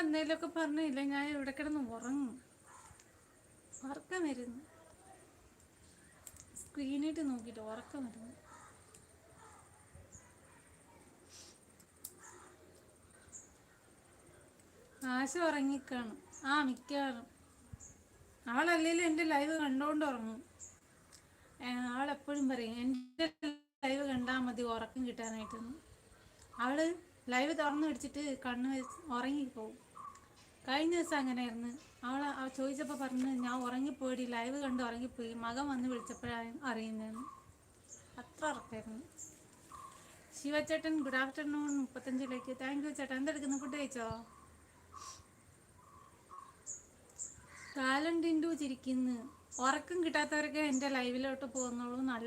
എന്തെങ്കിലുമൊക്കെ പറഞ്ഞില്ല, ഞാൻ ഇവിടെ കിടന്ന് ഉറങ്ങും. ഉറക്കം വരുന്നു, സ്ക്രീനിട്ട് നോക്കിയിട്ട് ഉറക്കം വരുന്നു. ആശ ഉറങ്ങിക്കാണും. മിക്കവാറും അവളല്ലെങ്കിലും എൻ്റെ ലൈവ് കണ്ടോണ്ട് ഉറങ്ങും. അവളെപ്പോഴും പറയും എൻ്റെ ലൈവ് കണ്ടാൽ മതി ഉറക്കം കിട്ടാനായിട്ടെന്ന്. അവള് ലൈവ് തുറന്നു പിടിച്ചിട്ട് കണ്ണ് വെച്ച് ഉറങ്ങിപ്പോവും. കഴിഞ്ഞ ദിവസം അങ്ങനെയായിരുന്നു. അവൾ ചോദിച്ചപ്പോൾ പറഞ്ഞ് ഞാൻ ഉറങ്ങിപ്പോയി, ലൈവ് കണ്ട് ഉറങ്ങിപ്പോയി, മകൻ വന്ന് വിളിച്ചപ്പോഴാണ് അറിയുന്നതെന്ന്. അത്ര ഉറക്കായിരുന്നു. ശിവചേട്ടൻ ഗുഡ് ആഫ്റ്റർനൂൺ 35 താങ്ക് യു ചേട്ടാ. എന്തെടുക്കുന്നു? ഫുഡ് കഴിച്ചോ? ടാലൻറ്റിൻ്റു ചിരിക്കുന്നു. ഉറക്കം കിട്ടാത്തവരൊക്കെ എൻ്റെ ലൈവിലോട്ട് പോകുന്നുള്ളൂ. നല്ല